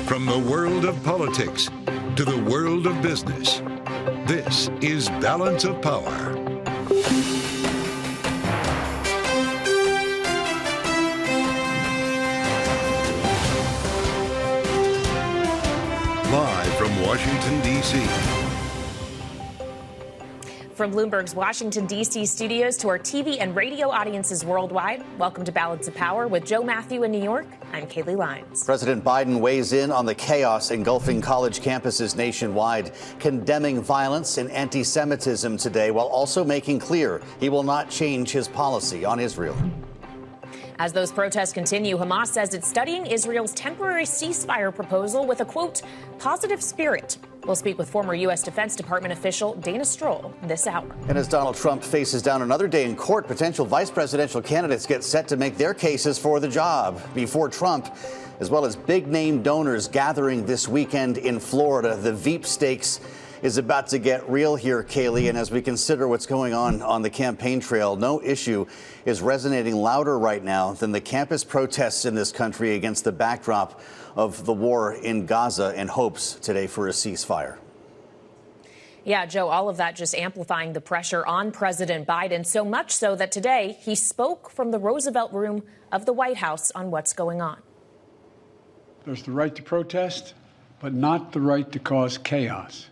From the world of politics to the world of business, this is Balance of Power. Live from Washington, D.C. From Bloomberg's Washington, D.C. studios to our TV and radio audiences worldwide, welcome to Balance of Power with Joe Matthew in New York. I'm Kaylee Lyons. President Biden weighs in on the chaos engulfing college campuses nationwide, condemning violence and anti-Semitism today, while also making clear he will not change his policy on Israel. As those protests continue, Hamas says it's studying Israel's temporary ceasefire proposal with a, quote, positive spirit. We'll speak with former U.S. Defense Department official Dana Stroul this hour. And as Donald Trump faces down another day in court, potential vice presidential candidates get set to make their cases for the job before Trump, as well as big-name donors gathering this weekend in Florida. The Veep stakes is about to get real here, Kaylee, and as we consider what's going on the campaign trail, no issue is resonating louder right now than the campus protests in this country against the backdrop of the war in Gaza and hopes today for a ceasefire. Yeah, Joe, all of that just amplifying the pressure on President Biden, so much so that today he spoke from the Roosevelt Room of the White House on what's going on. There's the right to protest, but not the right to cause chaos.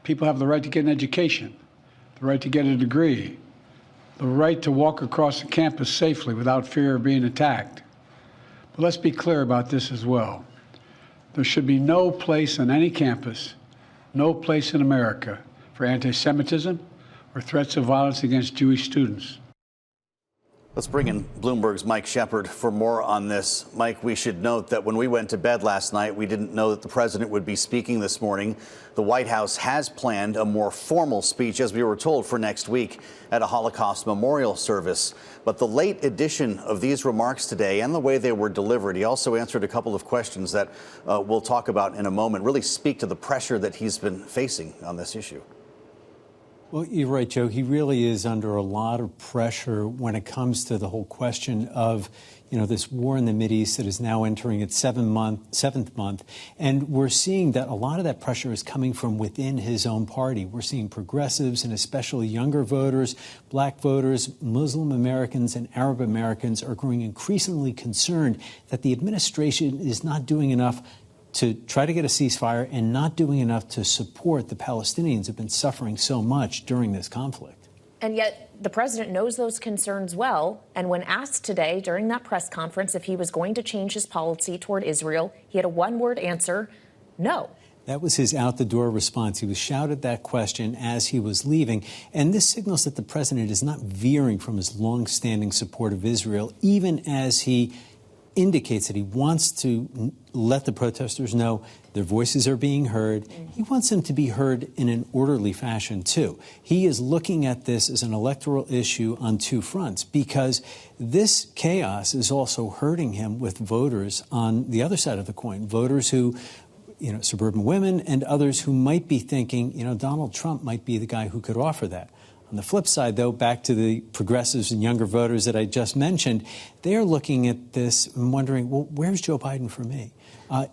People have the right to get an education, the right to get a degree, the right to walk across the campus safely without fear of being attacked. But let's be clear about this as well. There should be no place on any campus, no place in America for anti-Semitism or threats of violence against Jewish students. Let's bring in Bloomberg's Mike Shepard for more on this. Mike, we should note that when we went to bed last night, we didn't know that the president would be speaking this morning. The White House has planned a more formal speech, as we were told, for next week at a Holocaust memorial service. But the late addition of these remarks today and the way they were delivered, he also answered a couple of questions that we'll talk about in a moment, really speak to the pressure that he's been facing on this issue. Well, you're right, Joe. He really is under a lot of pressure when it comes to the whole question of, this war in the Mideast that is now entering its seventh month. And we're seeing that a lot of that pressure is coming from within his own party. We're seeing progressives and especially younger voters, black voters, Muslim Americans and Arab Americans are growing increasingly concerned that the administration is not doing enough to try to get a ceasefire and not doing enough to support the Palestinians who have been suffering so much during this conflict. And yet the president knows those concerns well. And when asked today during that press conference if he was going to change his policy toward Israel, he had a one-word answer: no. That was his out-the-door response. He was shouted that question as he was leaving. And this signals that the president is not veering from his long-standing support of Israel, even as he indicates that he wants to let the protesters know their voices are being heard. He wants them to be heard in an orderly fashion, too. He is looking at this as an electoral issue on two fronts, because this chaos is also hurting him with voters on the other side of the coin, voters who, suburban women and others who might be thinking, Donald Trump might be the guy who could offer that. On the flip side, though, back to the progressives and younger voters that I just mentioned, they're looking at this and wondering, well, where's Joe Biden for me?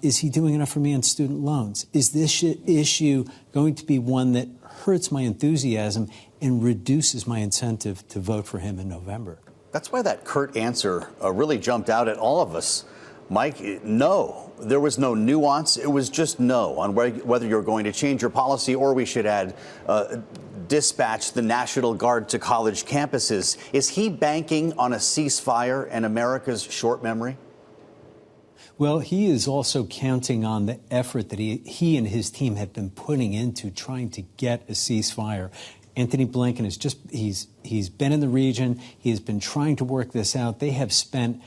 Is he doing enough for me on student loans? Is this issue going to be one that hurts my enthusiasm and reduces my incentive to vote for him in November? That's why that curt answer really jumped out at all of us. Mike, no, there was no nuance. It was just no on whether you're going to change your policy, or we should add dispatch the National Guard to college campuses. Is he banking on a ceasefire and America's short memory? Well, he is also counting on the effort that he and his team have been putting into trying to get a ceasefire. Anthony Blinken he's been in the region. He has been trying to work this out. They have spent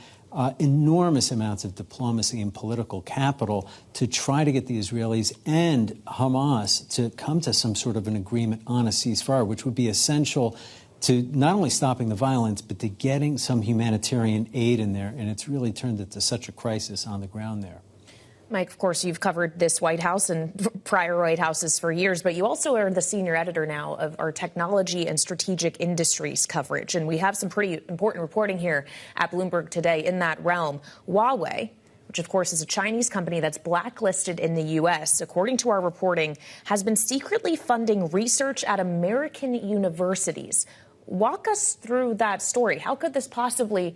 enormous amounts of diplomacy and political capital to try to get the Israelis and Hamas to come to some sort of an agreement on a ceasefire, which would be essential to not only stopping the violence, but to getting some humanitarian aid in there. And it's really turned into such a crisis on the ground there. Mike, of course, you've covered this White House and prior White Houses for years, but you also are the senior editor now of our technology and strategic industries coverage. And we have some pretty important reporting here at Bloomberg today in that realm. Huawei which of course is a Chinese company that's blacklisted in the U.S., according to our reporting, has been secretly funding research at American universities. Walk us through that story. How could this possibly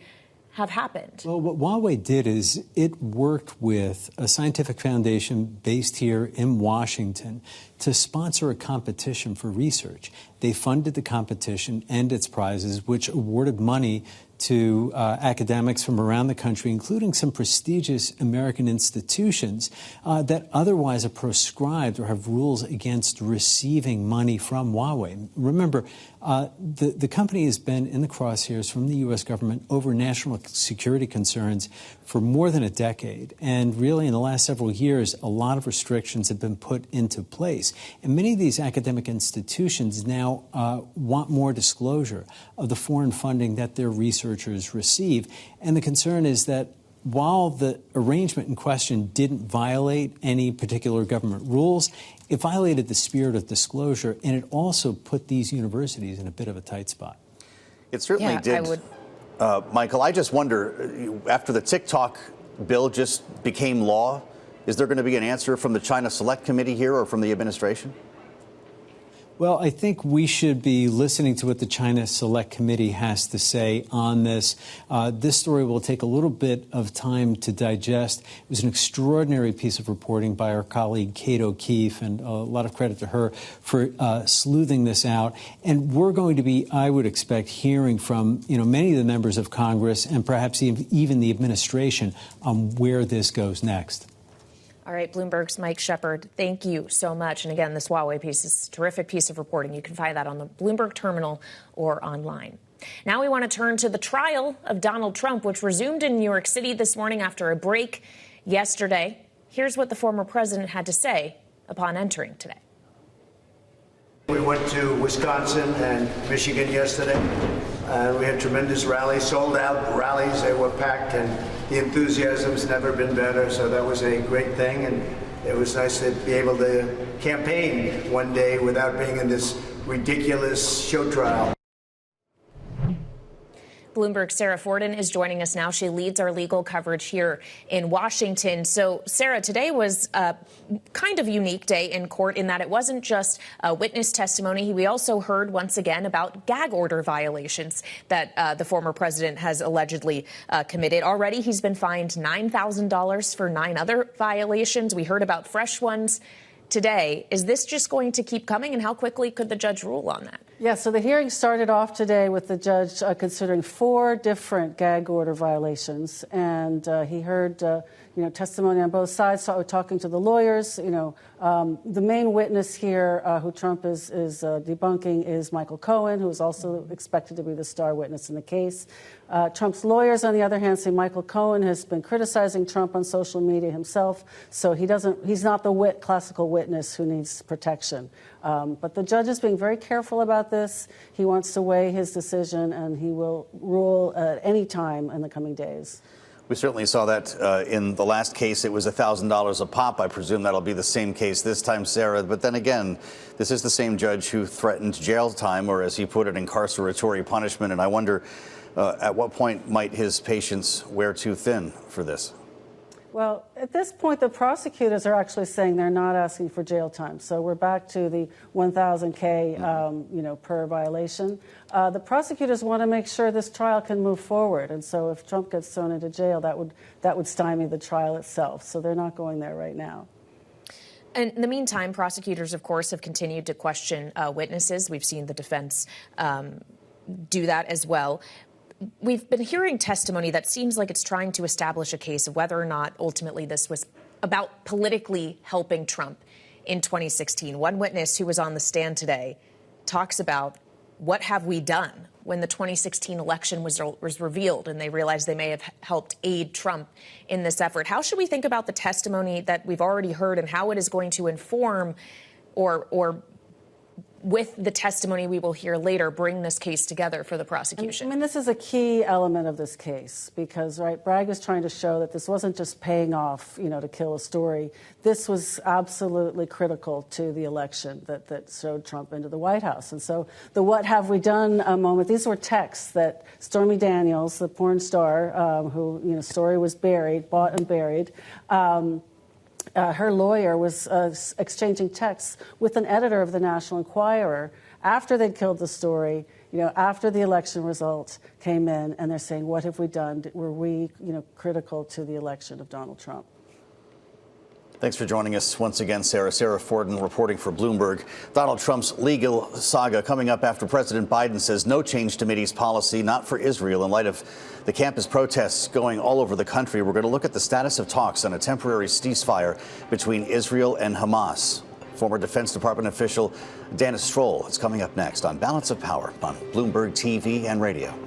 have happened? Well, what Huawei did is it worked with a scientific foundation based here in Washington to sponsor a competition for research. They funded the competition and its prizes, which awarded money to academics from around the country, including some prestigious American institutions that otherwise are proscribed or have rules against receiving money from Huawei. Remember, the company has been in the crosshairs from the U.S. government over national security concerns for more than a decade. And really, in the last several years, a lot of restrictions have been put into place. And many of these academic institutions now want more disclosure of the foreign funding that their researchers receive. And the concern is that while the arrangement in question didn't violate any particular government rules, it violated the spirit of disclosure, and it also put these universities in a bit of a tight spot. It certainly did. Michael, I just wonder, after the TikTok bill just became law, is there going to be an answer from the China Select Committee here or from the administration? Well, I think we should be listening to what the China Select Committee has to say on this. This story will take a little bit of time to digest. It was an extraordinary piece of reporting by our colleague Kate O'Keefe, and a lot of credit to her for sleuthing this out. And we're going to be, I would expect, hearing from many of the members of Congress and perhaps even the administration on where this goes next. All right, Bloomberg's Mike Shepard, thank you so much. And again, this Huawei piece is a terrific piece of reporting. You can find that on the Bloomberg terminal or online. Now we want to turn to the trial of Donald Trump, which resumed in New York City this morning after a break yesterday. Here's what the former president had to say upon entering today. We went to Wisconsin and Michigan yesterday, and we had tremendous rallies, sold out rallies. They were packed, and the enthusiasm's never been better, so that was a great thing. And it was nice to be able to campaign one day without being in this ridiculous show trial. Bloomberg's Sarah Forden is joining us now. She leads our legal coverage here in Washington. So, Sarah, today was a kind of unique day in court in that it wasn't just a witness testimony. We also heard once again about gag order violations that the former president has allegedly committed. Already, he's been fined $9,000 for 9 other violations. We heard about fresh ones today. Is this just going to keep coming, and how quickly could the judge rule on that? Yeah, so the hearing started off today with the judge considering 4 different gag order violations, and he heard testimony on both sides, talking to the lawyers. The main witness here who Trump is debunking is Michael Cohen, who is also expected to be the star witness in the case. Trump's lawyers, on the other hand, say Michael Cohen has been criticizing Trump on social media himself, so he's not the classical witness who needs protection. But the judge is being very careful about this. He wants to weigh his decision, and he will rule at any time in the coming days. We certainly saw that in the last case. It was $1,000 a pop. I presume that'll be the same case this time, Sarah. But then again, this is the same judge who threatened jail time, or as he put it, incarceratory punishment. And I wonder at what point might his patience wear too thin for this? Well, at this point, the prosecutors are actually saying they're not asking for jail time. So we're back to the $1,000K, per violation. The prosecutors want to make sure this trial can move forward. And so if Trump gets thrown into jail, that would stymie the trial itself. So they're not going there right now. And in the meantime, prosecutors, of course, have continued to question witnesses. We've seen the defense do that as well. We've been hearing testimony that seems like it's trying to establish a case of whether or not ultimately this was about politically helping Trump in 2016. One witness who was on the stand today talks about what have we done when the 2016 election was revealed and they realized they may have helped aid Trump in this effort. How should we think about the testimony that we've already heard and how it is going to inform or with the testimony we will hear later, bring this case together for the prosecution? I mean, this is a key element of this case because, right, Bragg is trying to show that this wasn't just paying off, to kill a story. This was absolutely critical to the election that showed Trump into the White House. And so the what have we done moment, these were texts that Stormy Daniels, the porn star who, story was bought and buried, her lawyer was exchanging texts with an editor of the National Enquirer after they'd killed the story, after the election results came in, and they're saying, what have we done? Were we, critical to the election of Donald Trump? Thanks for joining us once again, Sarah. Sarah Forden reporting for Bloomberg. Donald Trump's legal saga coming up after President Biden says no change to Mideast policy, not for Israel. In light of the campus protests going all over the country, we're going to look at the status of talks on a temporary ceasefire between Israel and Hamas. Former Defense Department official Dana Stroul. It's coming up next on Balance of Power on Bloomberg TV and radio.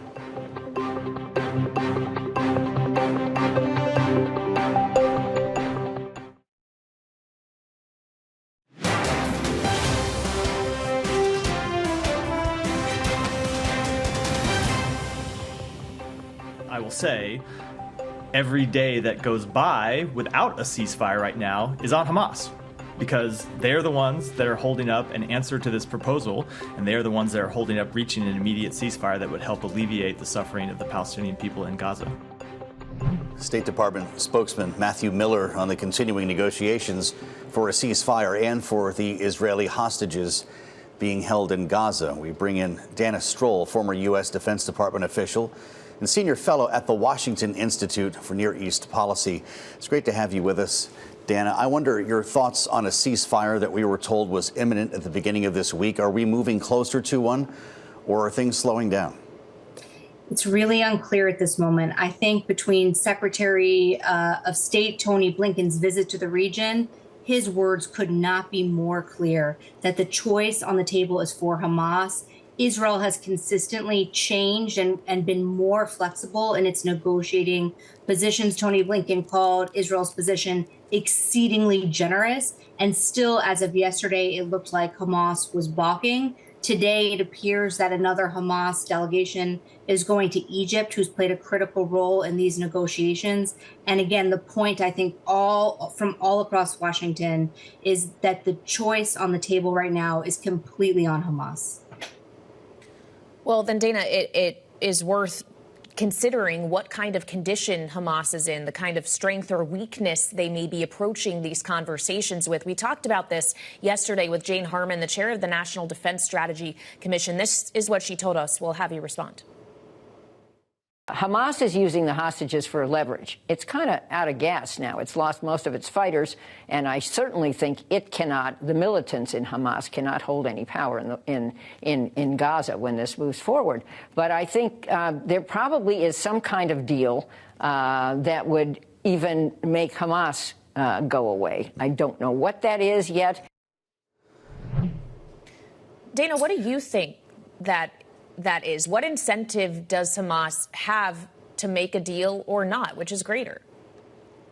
I will say, every day that goes by without a ceasefire right now is on Hamas, because they're the ones that are holding up an answer to this proposal, and they're the ones that are holding up reaching an immediate ceasefire that would help alleviate the suffering of the Palestinian people in Gaza. State Department spokesman Matthew Miller on the continuing negotiations for a ceasefire and for the Israeli hostages being held in Gaza. We bring in Dana Stroul, former U.S. Defense Department official and senior fellow at the Washington Institute for Near East Policy. It's great to have you with us, Dana. I wonder your thoughts on a ceasefire that we were told was imminent at the beginning of this week. Are we moving closer to one, or are things slowing down? It's really unclear at this moment. I think between Secretary of State Tony Blinken's visit to the region, his words could not be more clear that the choice on the table is for Hamas. Israel has consistently changed and been more flexible in its negotiating positions. Tony Blinken called Israel's position exceedingly generous. And still, as of yesterday, it looked like Hamas was balking. Today, it appears that another Hamas delegation is going to Egypt, who's played a critical role in these negotiations. And again, the point, I think, from all across Washington is that the choice on the table right now is completely on Hamas. Well, then, Dana, it is worth considering what kind of condition Hamas is in, the kind of strength or weakness they may be approaching these conversations with. We talked about this yesterday with Jane Harman, the chair of the National Defense Strategy Commission. This is what she told us. We'll have you respond. Hamas is using the hostages for leverage. It's kind of out of gas now. It's lost most of its fighters, and I certainly think the militants in Hamas cannot hold any power in Gaza when this moves forward. But I think there probably is some kind of deal that would even make Hamas go away. I don't know what that is yet. Dana, what do you think that is? What incentive does Hamas have to make a deal or not? Which is greater?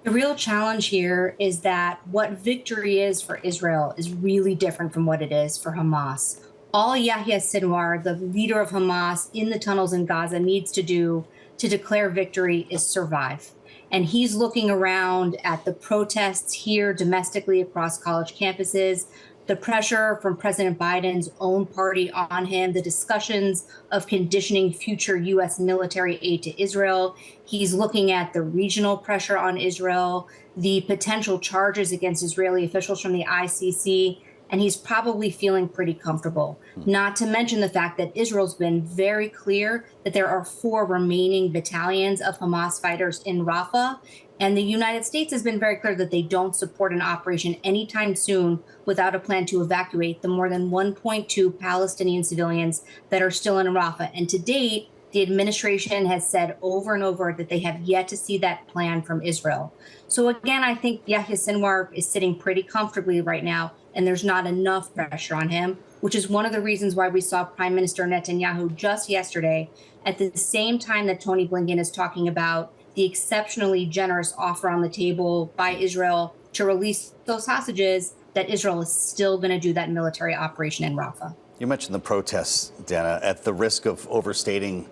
The real challenge here is that what victory is for Israel is really different from what it is for Hamas. All Yahya Sinwar, the leader of Hamas in the tunnels in Gaza, needs to do to declare victory is survive. And he's looking around at the protests here domestically across college campuses, the pressure from President Biden's own party on him, the discussions of conditioning future U.S. military aid to Israel. He's looking at the regional pressure on Israel, the potential charges against Israeli officials from the ICC, and he's probably feeling pretty comfortable. Not to mention the fact that Israel's been very clear that there are 4 remaining battalions of Hamas fighters in Rafah. And the United States has been very clear that they don't support an operation anytime soon without a plan to evacuate the more than 1.2 Palestinian civilians that are still in Rafah. And to date, the administration has said over and over that they have yet to see that plan from Israel. So again, I think Yahya Sinwar is sitting pretty comfortably right now, and there's not enough pressure on him, which is one of the reasons why we saw Prime Minister Netanyahu just yesterday, at the same time that Tony Blinken is talking about the exceptionally generous offer on the table by Israel to release those hostages, that Israel is still going to do that military operation in Rafah. You mentioned the protests, Dana, at the risk of overstating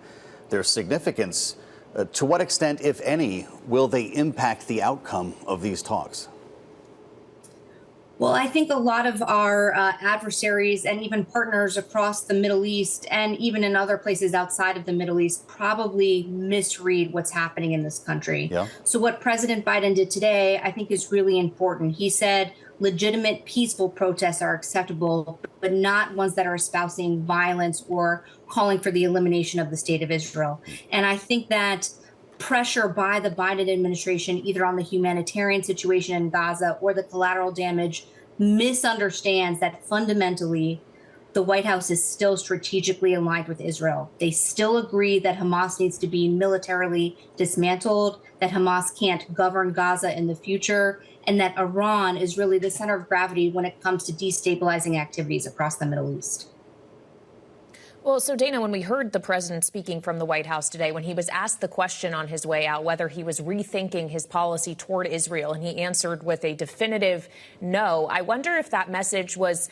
their significance. To what extent, if any, will they impact the outcome of these talks? Well, I think a lot of our adversaries and even partners across the Middle East and even in other places outside of the Middle East probably misread what's happening in this country. Yeah. So what President Biden did today, I think, is really important. He said legitimate, peaceful protests are acceptable, but not ones that are espousing violence or calling for the elimination of the state of Israel. And I think that pressure by the Biden administration, either on the humanitarian situation in Gaza or the collateral damage, misunderstands that fundamentally the White House is still strategically aligned with Israel. They still agree that Hamas needs to be militarily dismantled, that Hamas can't govern Gaza in the future, and that Iran is really the center of gravity when it comes to destabilizing activities across the Middle East. Well, so Dana, when we heard the president speaking from the White House today, when he was asked the question on his way out whether he was rethinking his policy toward Israel, and he answered with a definitive no, I wonder if that message was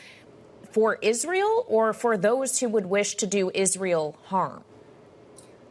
for Israel or for those who would wish to do Israel harm.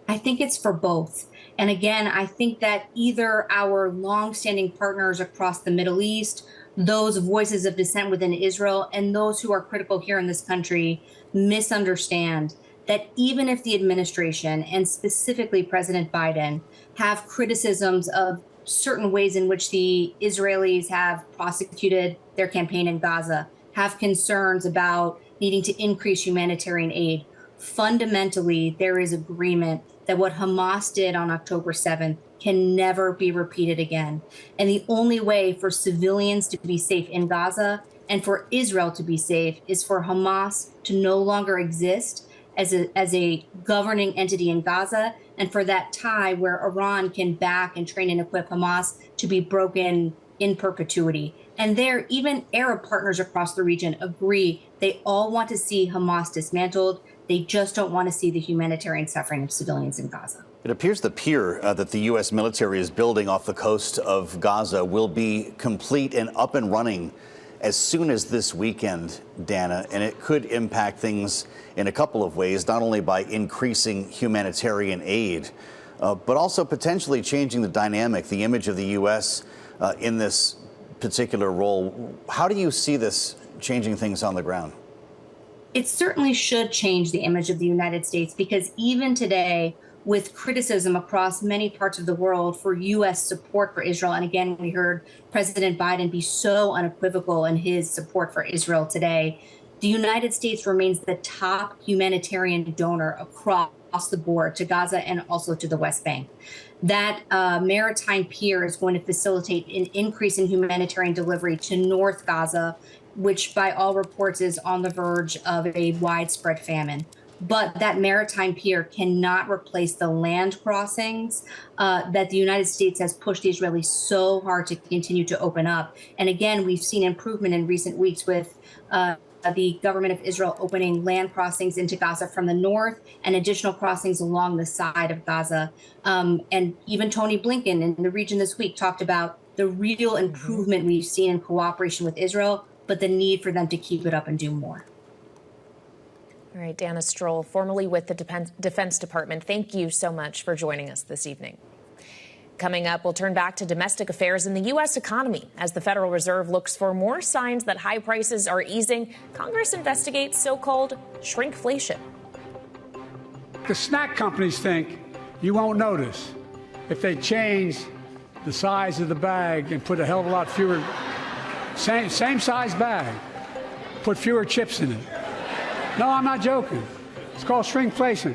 I think it's for both. And again, I think that either our longstanding partners across the Middle East, those voices of dissent within Israel, and those who are critical here in this country misunderstand that even if the administration and specifically President Biden have criticisms of certain ways in which the Israelis have prosecuted their campaign in Gaza, have concerns about needing to increase humanitarian aid, fundamentally, there is agreement that what Hamas did on October 7th can never be repeated again. And the only way for civilians to be safe in Gaza and for Israel to be safe is for Hamas to no longer exist as a governing entity in Gaza, and for that tie where Iran can back and train and equip Hamas to be broken in perpetuity. And there, even Arab partners across the region agree they all want to see Hamas dismantled. They just don't want to see the humanitarian suffering of civilians in Gaza. It appears the pier that the U.S. military is building off the coast of Gaza will be complete and up and running as soon as this weekend, Dana, and it could impact things in a couple of ways, not only by increasing humanitarian aid, but also potentially changing the dynamic, the image of the U.S. In this particular role. How do you see this changing things on the ground? It certainly should change the image of the United States, because even today, with criticism across many parts of the world for U.S. support for Israel, and again, we heard President Biden be so unequivocal in his support for Israel today, the United States remains the top humanitarian donor across the board to Gaza and also to the West Bank. That maritime pier is going to facilitate an increase in humanitarian delivery to North Gaza, which by all reports is on the verge of a widespread famine. But that maritime pier cannot replace the land crossings that the United States has pushed the Israelis so hard to continue to open up. And again, we've seen improvement in recent weeks with the government of Israel opening land crossings into Gaza from the north and additional crossings along the side of Gaza. And even Tony Blinken in the region this week talked about the real improvement we've seen in cooperation with Israel, but the need for them to keep it up and do more. All right, Dana Stroul, formerly with the Defense Department, thank you so much for joining us this evening. Coming up, we'll turn back to domestic affairs in the U.S. economy. As the Federal Reserve looks for more signs that high prices are easing, Congress investigates so-called shrinkflation. The snack companies think you won't notice if they change the size of the bag and put a hell of a lot fewer, same size bag, put fewer chips in it. No, I'm not joking. It's called shrinkflation.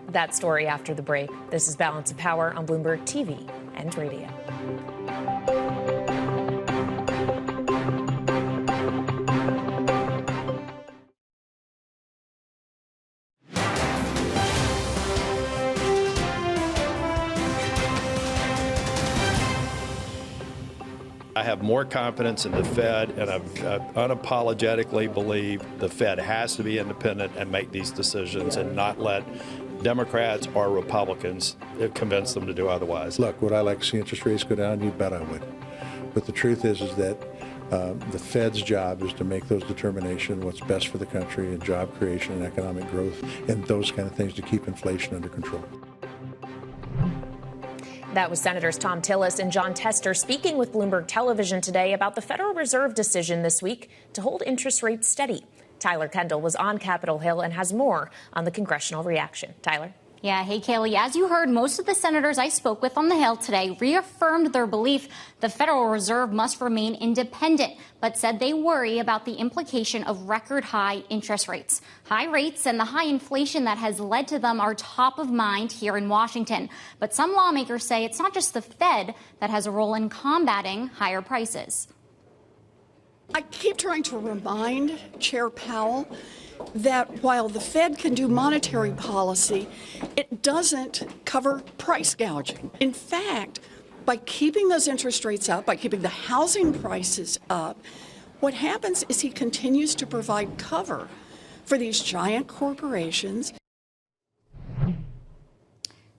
That story after the break. This is Balance of Power on Bloomberg TV and radio. I have more confidence in the Fed, and I unapologetically believe the Fed has to be independent and make these decisions and not let Democrats or Republicans convince them to do otherwise. Look, would I like to see interest rates go down? You bet I would. But the truth is that The Fed's job is to make those determinations, what's best for the country and job creation and economic growth and those kind of things to keep inflation under control. That was Senators Tom Tillis and John Tester speaking with Bloomberg Television today about the Federal Reserve decision this week to hold interest rates steady. Tyler Kendall was on Capitol Hill and has more on the congressional reaction. Tyler? Yeah, hey, Kaylee. As you heard, most of the senators I spoke with on the Hill today reaffirmed their belief the Federal Reserve must remain independent, but said they worry about the implication of record high interest rates. High rates and the high inflation that has led to them are top of mind here in Washington. But some lawmakers say it's not just the Fed that has a role in combating higher prices. I keep trying to remind Chair Powell that while the Fed can do monetary policy, it doesn't cover price gouging. In fact, by keeping those interest rates up, by keeping the housing prices up, what happens is he continues to provide cover for these giant corporations.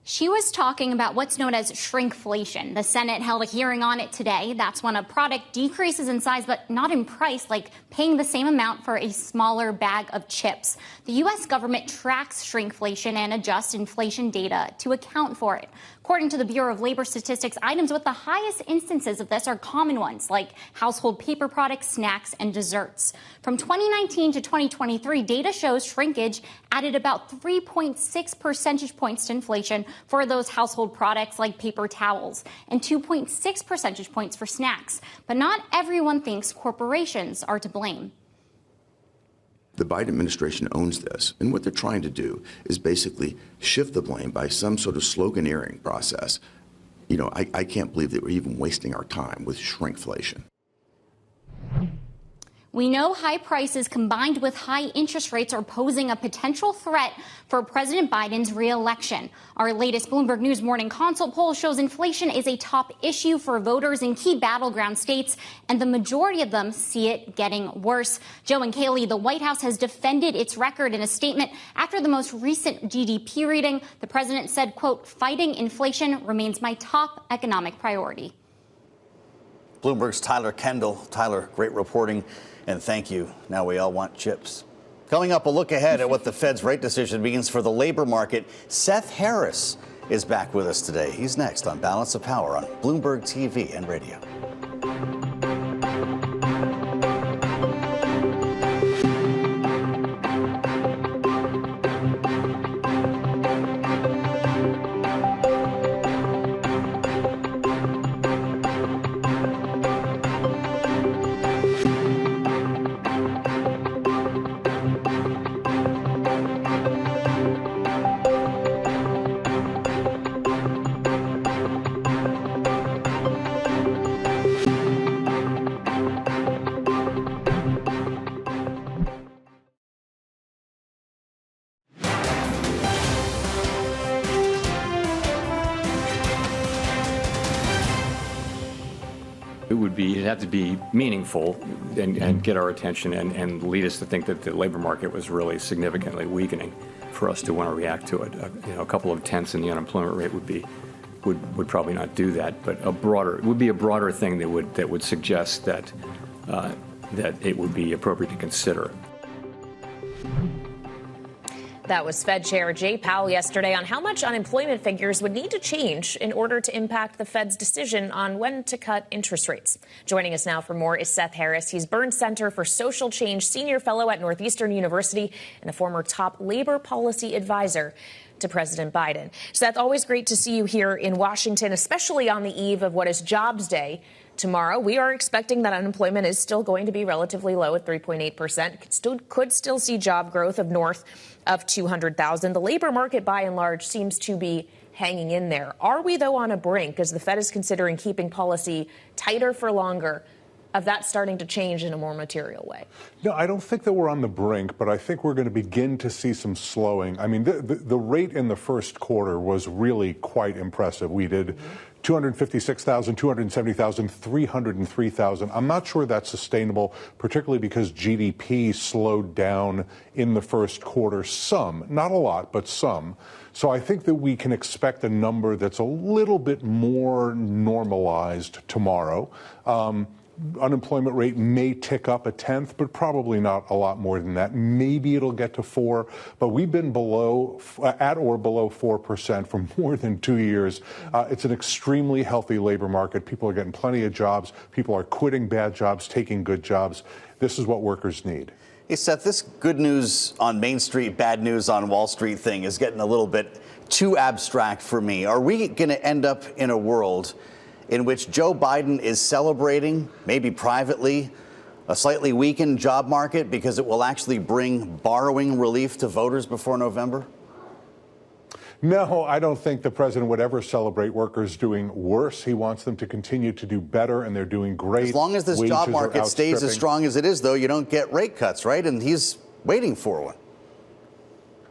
She was talking about what's known as shrinkflation. The Senate held a hearing on it today. That's when a product decreases in size but not in price, like paying the same amount for a smaller bag of chips. The U.S. government tracks shrinkflation and adjusts inflation data to account for it. According to the Bureau of Labor Statistics, items with the highest instances of this are common ones like household paper products, snacks, and desserts. From 2019 to 2023, data shows shrinkage added about 3.6 percentage points to inflation for those household products like paper towels and 2.6 percentage points for snacks. But not everyone thinks corporations are to blame. The Biden administration owns this, and what they're trying to do is basically shift the blame by some sort of sloganeering process. You know, I can't believe that we're even wasting our time with shrinkflation. We know high prices combined with high interest rates are posing a potential threat for President Biden's reelection. Our latest Bloomberg News Morning Consult poll shows inflation is a top issue for voters in key battleground states, and the majority of them see it getting worse. Joe and Kaylee, the White House has defended its record in a statement after the most recent GDP reading. The president said, quote, "Fighting inflation remains my top economic priority." Bloomberg's Tyler Kendall. Tyler, great reporting. And thank you. Now we all want chips. Coming up, a look ahead at what the Fed's rate decision means for the labor market. Seth Harris is back with us today. He's next on Balance of Power on Bloomberg TV and radio. It'd have to be meaningful and get our attention and lead us to think that the labor market was really significantly weakening for us to want to react to it. A couple of tenths in the unemployment rate would probably not do that, but it would be a broader thing that would suggest that it would be appropriate to consider. That was Fed Chair Jay Powell yesterday on how much unemployment figures would need to change in order to impact the Fed's decision on when to cut interest rates. Joining us now for more is Seth Harris. He's Burns Center for Social Change Senior Fellow at Northeastern University and a former top labor policy advisor to President Biden. Seth, always great to see you here in Washington, especially on the eve of what is Jobs Day tomorrow. We are expecting that unemployment is still going to be relatively low at 3.8%. Could still see job growth of north of 200,000. The labor market, by and large, seems to be hanging in there. Are we, though, on a brink, as the Fed is considering keeping policy tighter for longer, of that starting to change in a more material way? No, I don't think that we're on the brink, but I think we're going to begin to see some slowing. I mean, the rate in the first quarter was really quite impressive. We did 256,000, 270,000, 303,000. I'm not sure that's sustainable, particularly because GDP slowed down in the first quarter some, not a lot, but some. So I think that we can expect a number that's a little bit more normalized tomorrow. unemployment rate may tick up 0.1, but probably not a lot more than that. Maybe it'll get to 4, but we've been at or below 4% for more than 2 years. It's an extremely healthy labor market. People are getting plenty of jobs. People are quitting bad jobs, taking good jobs. This is what workers need. Hey, Seth, this good news on Main Street, bad news on Wall Street thing is getting a little bit too abstract for me. Are we going to end up in a world in which Joe Biden is celebrating, maybe privately, a slightly weakened job market because it will actually bring borrowing relief to voters before November? No, I don't think the president would ever celebrate workers doing worse. He wants them to continue to do better, and they're doing great. As long as this job market stays as strong as it is, though, you don't get rate cuts, right? And he's waiting for one.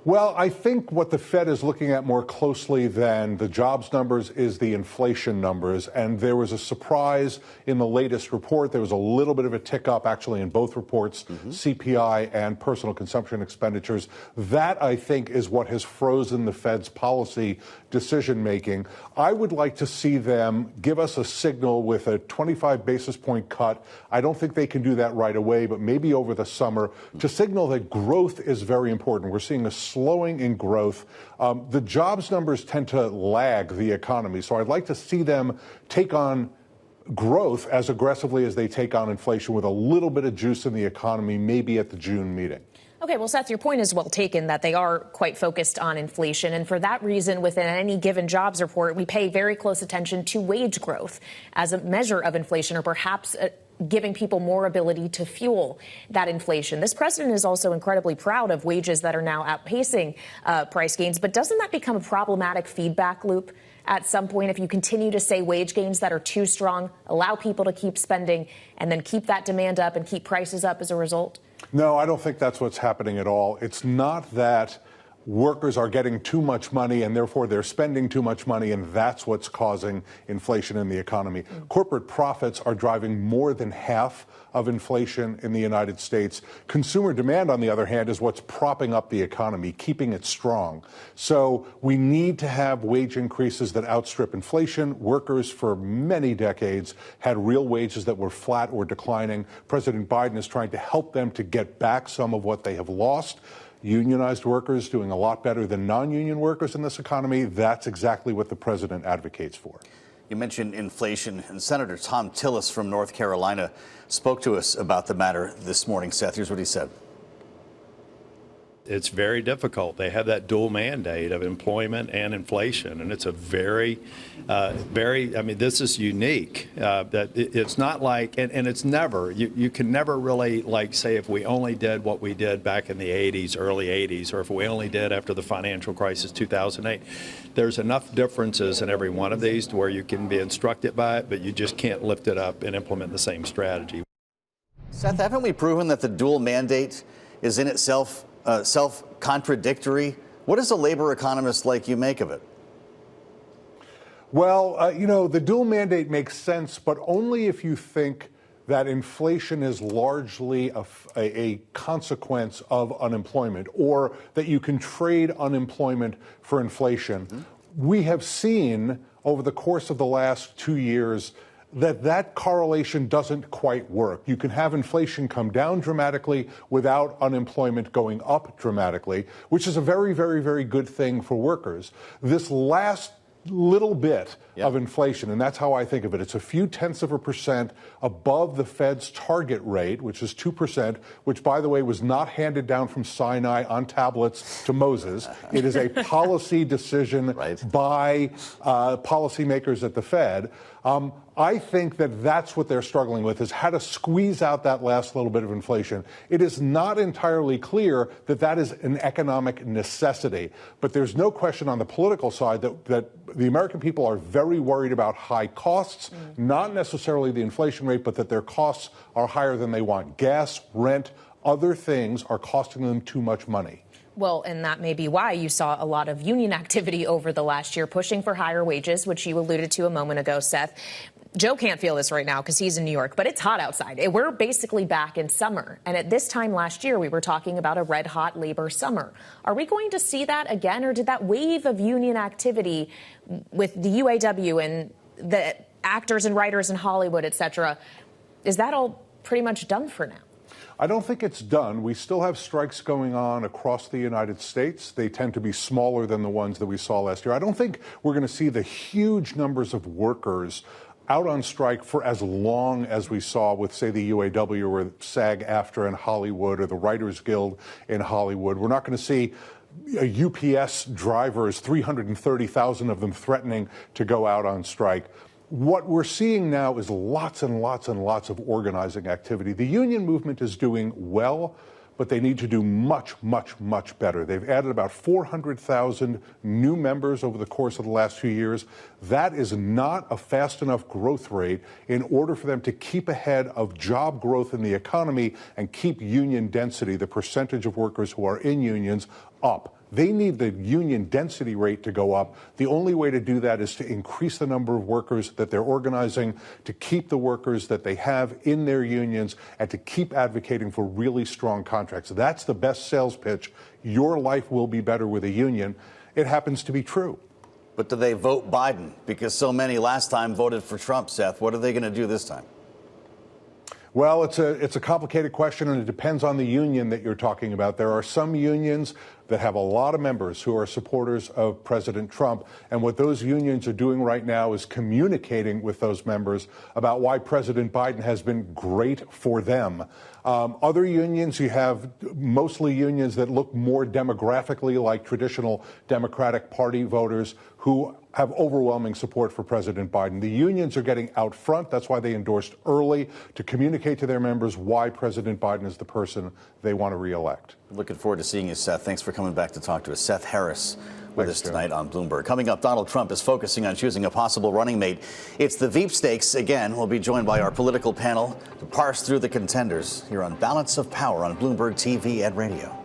Well, I think what the Fed is looking at more closely than the jobs numbers is the inflation numbers. And there was a surprise in the latest report. There was a little bit of a tick up, actually, in both reports, CPI and personal consumption expenditures. That, I think, is what has frozen the Fed's policy decision making. I would like to see them give us a signal with a 25 basis point cut. I don't think they can do that right away, but maybe over the summer to signal that growth is very important. We're seeing a slowing in growth. The jobs numbers tend to lag the economy. So I'd like to see them take on growth as aggressively as they take on inflation with a little bit of juice in the economy, maybe at the June meeting. Okay, well, Seth, your point is well taken that they are quite focused on inflation. And for that reason, within any given jobs report, we pay very close attention to wage growth as a measure of inflation, or perhaps giving people more ability to fuel that inflation. This president is also incredibly proud of wages that are now outpacing price gains. But doesn't that become a problematic feedback loop at some point if you continue to say wage gains that are too strong, allow people to keep spending, and then keep that demand up and keep prices up as a result? No, I don't think that's what's happening at all. It's not that workers are getting too much money and therefore they're spending too much money, and that's what's causing inflation in the economy. Corporate profits are driving more than half of inflation in the United States. Consumer demand, on the other hand, is what's propping up the economy, keeping it strong. So we need to have wage increases that outstrip inflation. Workers for many decades had real wages that were flat or declining. President Biden is trying to help them to get back some of what they have lost. Unionized workers doing a lot better than non-union workers in this economy. That's exactly what the president advocates for. You mentioned inflation, and Senator Tom Tillis from North Carolina spoke to us about the matter this morning. Seth, here's what he said. It's very difficult. They have that dual mandate of employment and inflation, and it's a very, I mean, this is unique. That it's not like, and it's never, you can never really, like, say if we only did what we did back in the 80s, early 80s, or if we only did after the financial crisis 2008. There's enough differences in every one of these to where you can be instructed by it, but you just can't lift it up and implement the same strategy. Seth, haven't we proven that the dual mandate is in itself self-contradictory? What does a labor economist like you make of it? Well, you know, the dual mandate makes sense, but only if you think that inflation is largely a consequence of unemployment, or that you can trade unemployment for inflation. We have seen over the course of the last 2 years that correlation doesn't quite work. You can have inflation come down dramatically without unemployment going up dramatically, which is a very, very, very good thing for workers. This last little bit of inflation, and that's how I think of it. It's a few tenths of a percent above the Fed's target rate, which is 2%, which, by the way, was not handed down from Sinai on tablets to Moses. It is a policy decision by policymakers at the Fed. I think that that's what they're struggling with, is how to squeeze out that last little bit of inflation. It is not entirely clear that that is an economic necessity, but there's no question on the political side that the American people are very worried about high costs, not necessarily the inflation rate, but that their costs are higher than they want. Gas, rent, other things are costing them too much money. Well, and that may be why you saw a lot of union activity over the last year, pushing for higher wages, which you alluded to a moment ago, Seth. Joe can't feel this right now because he's in New York, but it's hot outside. We're basically back in summer. And at this time last year, we were talking about a red hot labor summer. Are we going to see that again, or did that wave of union activity with the UAW and the actors and writers in Hollywood, et cetera, is that all pretty much done for now? I don't think it's done. We still have strikes going on across the United States. They tend to be smaller than the ones that we saw last year. I don't think we're going to see the huge numbers of workers out on strike for as long as we saw with, say, the UAW or SAG-AFTRA in Hollywood or the Writers Guild in Hollywood. We're not going to see UPS drivers, 330,000 of them, threatening to go out on strike. What we're seeing now is lots and lots and lots of organizing activity. The union movement is doing well, but they need to do much, much, much better. They've added about 400,000 new members over the course of the last few years. That is not a fast enough growth rate in order for them to keep ahead of job growth in the economy and keep union density, the percentage of workers who are in unions, up. They need the union density rate to go up. The only way to do that is to increase the number of workers that they're organizing, to keep the workers that they have in their unions, and to keep advocating for really strong contracts. That's the best sales pitch. Your life will be better with a union. It happens to be true. But do they vote Biden? Because so many last time voted for Trump, Seth. What are they going to do this time? Well, it's a complicated question, and it depends on the union that you're talking about. There are some unions that have a lot of members who are supporters of President Trump, and what those unions are doing right now is communicating with those members about why President Biden has been great for them. Other unions, you have mostly unions that look more demographically like traditional Democratic Party voters who have overwhelming support for President Biden. The unions are getting out front. That's why they endorsed early to communicate to their members why President Biden is the person they want to reelect. Looking forward to seeing you, Seth. Thanks for coming back to talk to us. Seth Harris with us tonight on Bloomberg. Coming up, Donald Trump is focusing on choosing a possible running mate. It's the Veep Stakes. Again, we'll be joined by our political panel to parse through the contenders here on Balance of Power on Bloomberg TV and radio.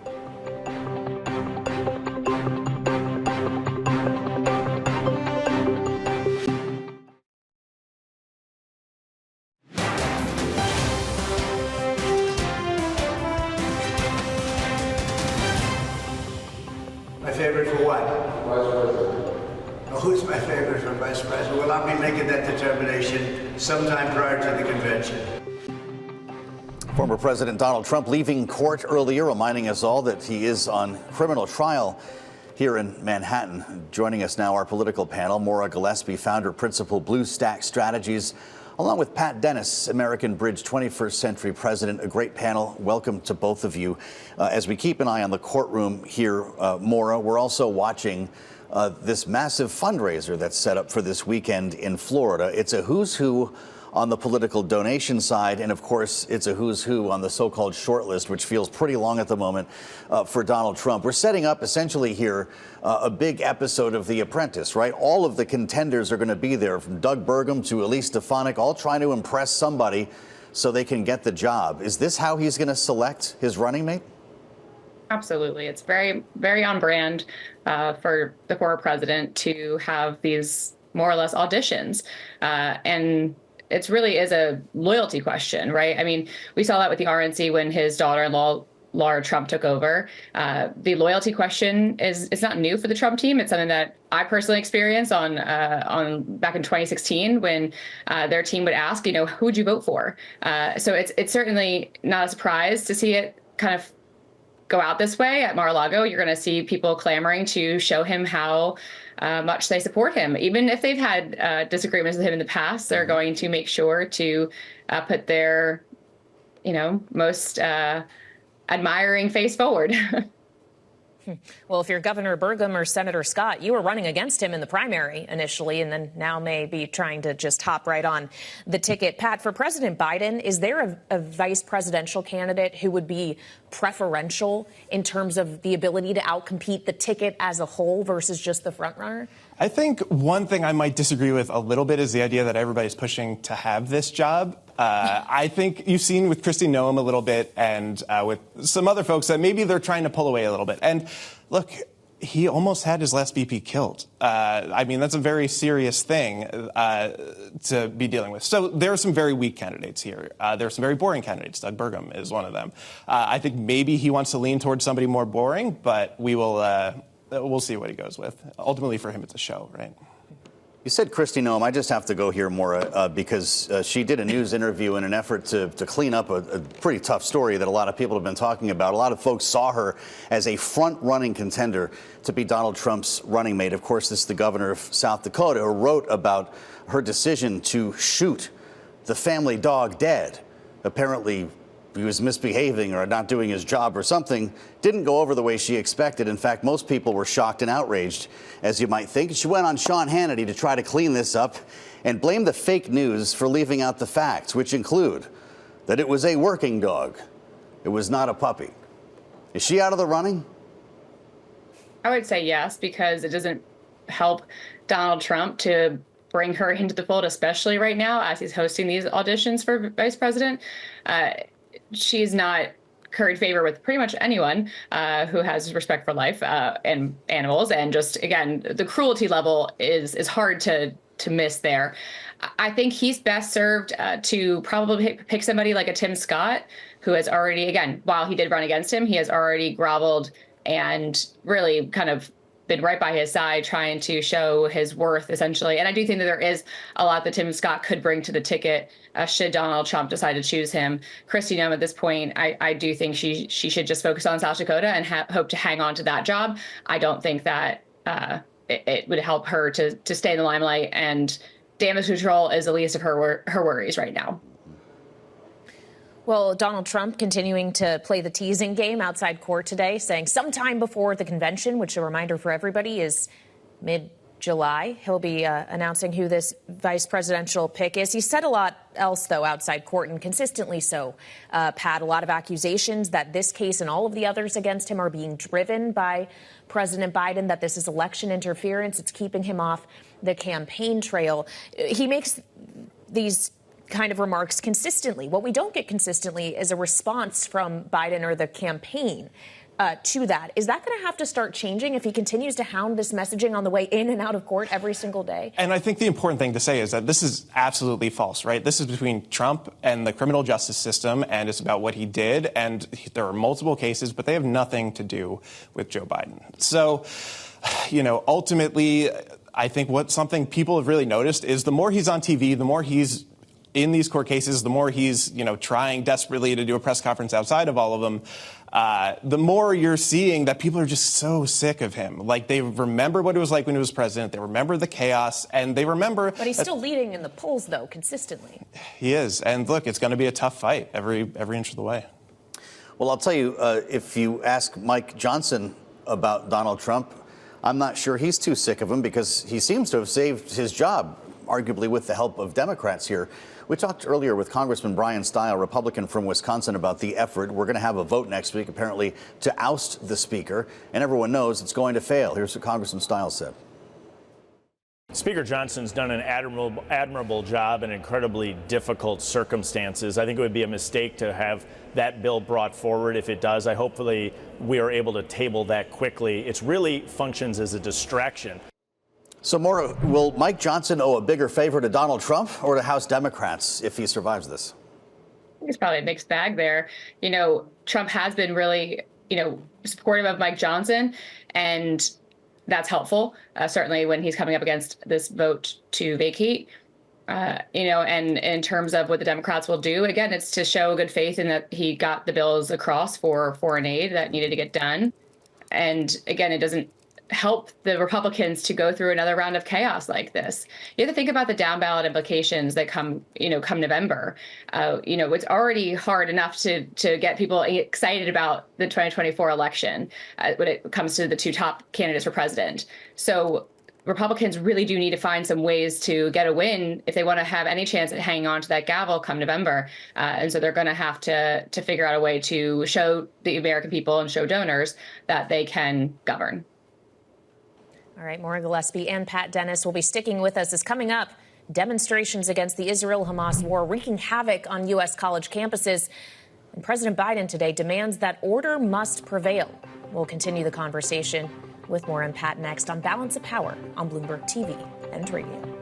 My favorite for what? Vice President. Oh, who's my favorite for Vice President? Well, I'll be making that determination sometime prior to the convention. Former President Donald Trump leaving court earlier, reminding us all that he is on criminal trial here in Manhattan. Joining us now, our political panel, Maura Gillespie, founder, principal, Blue Stack Strategies, along with Pat Dennis, American Bridge 21st Century President. A great panel. Welcome to both of you. As we keep an eye on the courtroom here, Maura, we're also watching this massive fundraiser that's set up for this weekend in Florida. It's a who's who on the political donation side, and of course, it's a who's who on the so-called short list, which feels pretty long at the moment for Donald Trump. We're setting up essentially here a big episode of The Apprentice, right? All of the contenders are going to be there, from Doug Burgum to Elise Stefanik, all trying to impress somebody so they can get the job. Is this how he's going to select his running mate? Absolutely. It's very, very on brand for the former president to have these more or less auditions. And it really is a loyalty question, right? I mean, we saw that with the RNC when his daughter-in-law, Laura Trump, took over. The loyalty question it's not new for the Trump team. It's something that I personally experienced on back in 2016 when their team would ask, who'd you vote for? So it's certainly not a surprise to see it kind of go out this way at Mar-a-Lago. You're going to see people clamoring to show him how much they support him. Even if they've had disagreements with him in the past, they're going to make sure to put their, most admiring face forward. Well, if you're Governor Burgum or Senator Scott, you were running against him in the primary initially, and then now may be trying to just hop right on the ticket. Pat, for President Biden, is there a vice presidential candidate who would be preferential in terms of the ability to outcompete the ticket as a whole versus just the front runner? I think one thing I might disagree with a little bit is the idea that everybody's pushing to have this job. I think you've seen with Kristi Noem a little bit and with some other folks that maybe they're trying to pull away a little bit. And look, he almost had his last VP killed. I mean, that's a very serious thing to be dealing with. So there are some very weak candidates here. There are some very boring candidates. Doug Burgum is one of them. I think maybe he wants to lean towards somebody more boring, but we'll see what he goes with. Ultimately, for him, it's a show, right? You said Kristi Noem. I just have to go here, Maura, because she did a news interview in an effort to clean up a pretty tough story that a lot of people have been talking about. A lot of folks saw her as a front-running contender to be Donald Trump's running mate. Of course, this is the governor of South Dakota, who wrote about her decision to shoot the family dog dead. Apparently, he was misbehaving or not doing his job or something. Didn't go over the way she expected. In fact, most people were shocked and outraged, as you might think. She went on Sean Hannity to try to clean this up and blame the fake news for leaving out the facts, which include that it was a working dog. It was not a puppy. Is she out of the running? I would say yes, because it doesn't help Donald Trump to bring her into the fold, especially right now as he's hosting these auditions for vice president. She's not curried favor with pretty much anyone who has respect for life and animals. And just, again, the cruelty level is hard to miss there. I think he's best served to probably pick somebody like a Tim Scott, who has already, again, while he did run against him, he has already groveled and really kind of been right by his side, trying to show his worth, essentially. And I do think that there is a lot that Tim Scott could bring to the ticket should Donald Trump decide to choose him. Kristi Noem, at this point, I do think she should just focus on South Dakota and hope to hang on to that job. I don't think that it would help her to stay in the limelight, and damage control is the least of her worries right now. Well, Donald Trump continuing to play the teasing game outside court today, saying sometime before the convention, which a reminder for everybody is mid-July, he'll be announcing who this vice presidential pick is. He said a lot else, though, outside court, and consistently so, Pat. A lot of accusations that this case and all of the others against him are being driven by President Biden, that this is election interference. It's keeping him off the campaign trail. He makes these kind of remarks consistently. What we don't get consistently is a response from Biden or the campaign to that. Is that going to have to start changing if he continues to hound this messaging on the way in and out of court every single day? And I think the important thing to say is that this is absolutely false, right? This is between Trump and the criminal justice system, and it's about what he did. And there are multiple cases, but they have nothing to do with Joe Biden. So, ultimately, I think something people have really noticed is the more he's on TV, the more he's in these court cases, the more he's, trying desperately to do a press conference outside of all of them, the more you're seeing that people are just so sick of him. Like, they remember what it was like when he was president. They remember the chaos, and they remember. But he's still leading in the polls, though, consistently. He is. And look, it's going to be a tough fight every inch of the way. Well, I'll tell you, if you ask Mike Johnson about Donald Trump, I'm not sure he's too sick of him, because he seems to have saved his job, arguably with the help of Democrats here. We talked earlier with Congressman Brian Stile, Republican from Wisconsin, about the effort. We're going to have a vote next week, apparently, to oust the speaker. And everyone knows it's going to fail. Here's what Congressman Stile said. Speaker Johnson's done an admirable job in incredibly difficult circumstances. I think it would be a mistake to have that bill brought forward. If it does, hopefully we are able to table that quickly. It really functions as a distraction. So, Maura, will Mike Johnson owe a bigger favor to Donald Trump or to House Democrats if he survives this? I think it's probably a mixed bag there. Trump has been really, supportive of Mike Johnson, and that's helpful, certainly when he's coming up against this vote to vacate. And in terms of what the Democrats will do, again, it's to show good faith in that he got the bills across for foreign aid that needed to get done. And again, it doesn't help the Republicans to go through another round of chaos like this. You have to think about the down ballot implications that come November. It's already hard enough to get people excited about the 2024 election when it comes to the two top candidates for president. So Republicans really do need to find some ways to get a win if they want to have any chance at hanging on to that gavel come November. And so they're going to have to figure out a way to show the American people and show donors that they can govern. All right, Maura Gillespie and Pat Dennis will be sticking with us. As coming up, demonstrations against the Israel-Hamas war wreaking havoc on U.S. college campuses. And President Biden today demands that order must prevail. We'll continue the conversation with Maura and Pat next on Balance of Power on Bloomberg TV and Radio.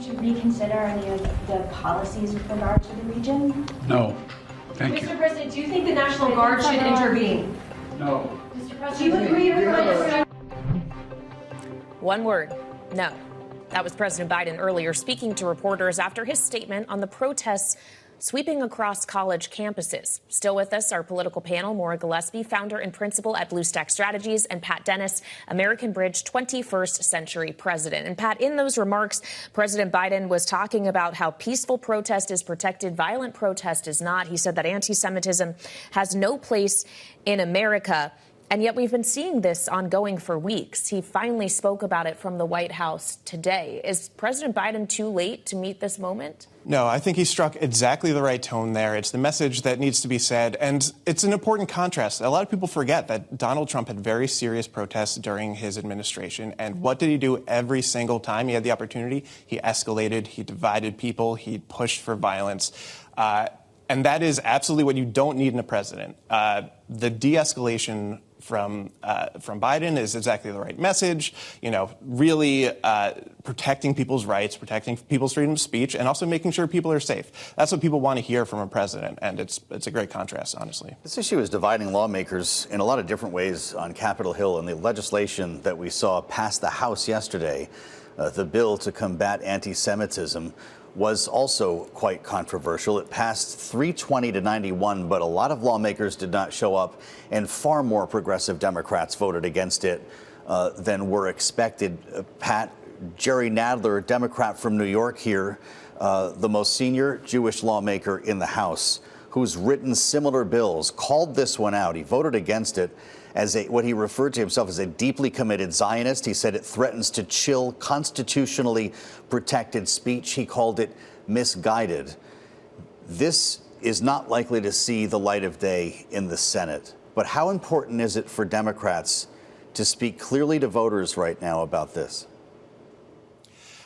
to reconsider any of the policies with regard to the region? No. Thank you. Mr. President, do you think the National Guard should intervene? No. Mr. President, do you agree with One word, no. That was President Biden earlier speaking to reporters after his statement on the protests sweeping across college campuses. Still with us, our political panel, Maura Gillespie, founder and principal at Blue Stack Strategies, and Pat Dennis, American Bridge 21st Century President. And Pat, in those remarks, President Biden was talking about how peaceful protest is protected, violent protest is not. He said that anti-Semitism has no place in America. And yet we've been seeing this ongoing for weeks. He finally spoke about it from the White House today. Is President Biden too late to meet this moment? No, I think he struck exactly the right tone there. It's the message that needs to be said. And it's an important contrast. A lot of people forget that Donald Trump had very serious protests during his administration. And what did he do every single time he had the opportunity? He escalated, he divided people, he pushed for violence. And that is absolutely what you don't need in a president. The de-escalation from Biden is exactly the right message, really protecting people's rights, protecting people's freedom of speech, and also making sure people are safe. That's what people want to hear from a president, and it's a great contrast, honestly. This issue is dividing lawmakers in a lot of different ways on Capitol Hill, and the legislation that we saw pass the House yesterday, the bill to combat anti-Semitism, was also quite controversial. It passed 320 to 91, but a lot of lawmakers did not show up, and far more progressive Democrats voted against it than were expected. Pat, Jerry Nadler, Democrat from New York here, the most senior Jewish lawmaker in the House, who's written similar bills, called this one out. He voted against it as what he referred to himself as a deeply committed Zionist. He said it threatens to chill constitutionally protected speech. He called it misguided. This is not likely to see the light of day in the Senate. But how important is it for Democrats to speak clearly to voters right now about this?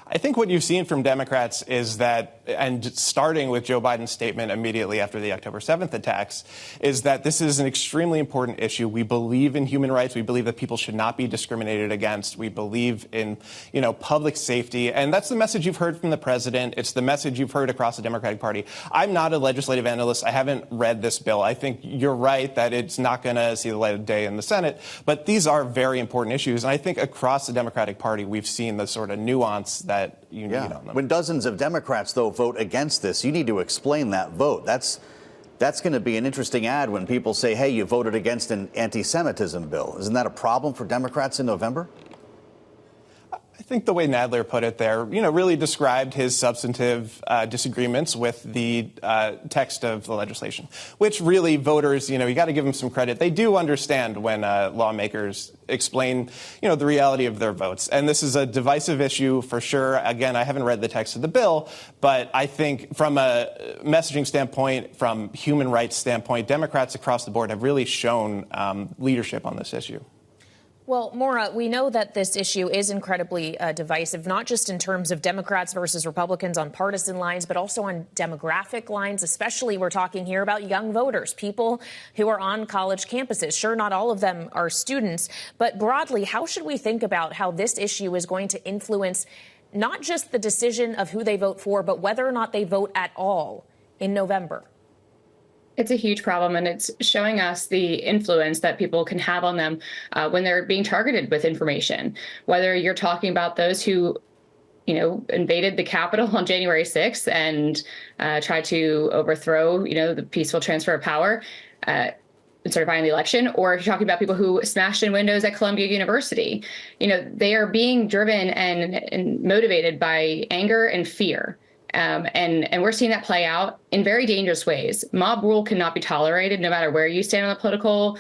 I think what you've seen from Democrats is that, and starting with Joe Biden's statement immediately after the October 7th attacks, is that this is an extremely important issue. We believe in human rights. We believe that people should not be discriminated against. We believe in, public safety. And that's the message you've heard from the president. It's the message you've heard across the Democratic Party. I'm not a legislative analyst. I haven't read this bill. I think you're right that it's not going to see the light of day in the Senate. But these are very important issues. And I think across the Democratic Party, we've seen the sort of nuance that you need on them. When dozens of Democrats, though, vote against this, you need to explain that vote. That's going to be an interesting ad when people say, hey, you voted against an anti-Semitism bill. Isn't that a problem for Democrats in November? I think the way Nadler put it there, really described his substantive disagreements with the text of the legislation, which really voters, you got to give them some credit. They do understand when lawmakers explain, the reality of their votes. And this is a divisive issue for sure. Again, I haven't read the text of the bill, but I think from a messaging standpoint, from human rights standpoint, Democrats across the board have really shown leadership on this issue. Well, Maura, we know that this issue is incredibly divisive, not just in terms of Democrats versus Republicans on partisan lines, but also on demographic lines. Especially, we're talking here about young voters, people who are on college campuses. Sure, not all of them are students, but broadly, how should we think about how this issue is going to influence not just the decision of who they vote for, but whether or not they vote at all in November? It's a huge problem, and it's showing us the influence that people can have on them when they're being targeted with information. Whether you're talking about those who, invaded the Capitol on January 6th and tried to overthrow, the peaceful transfer of power, certifying the election, or if you're talking about people who smashed in windows at Columbia University. They are being driven and motivated by anger and fear. And we're seeing that play out in very dangerous ways. Mob rule cannot be tolerated no matter where you stand on the political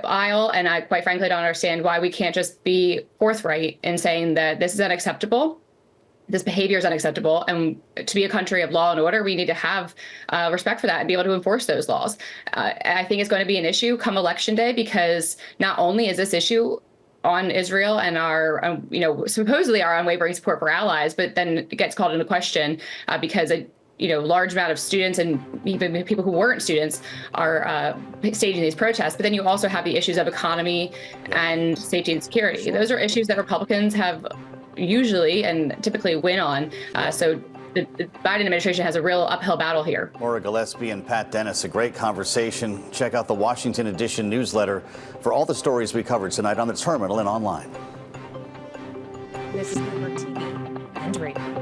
aisle. And I quite frankly don't understand why we can't just be forthright in saying that this is unacceptable. This behavior is unacceptable. And to be a country of law and order, we need to have respect for that and be able to enforce those laws. I think it's going to be an issue come Election Day, because not only is this issue on Israel and our, supposedly our unwavering support for allies, but then it gets called into question because a large amount of students and even people who weren't students are staging these protests. But then you also have the issues of economy and safety and security. Those are issues that Republicans have usually and typically win on. So the Biden administration has a real uphill battle here. Maura Gillespie and Pat Dennis, a great conversation. Check out the Washington Edition newsletter for all the stories we covered tonight on the terminal and online. This is Bloomberg TV and radio.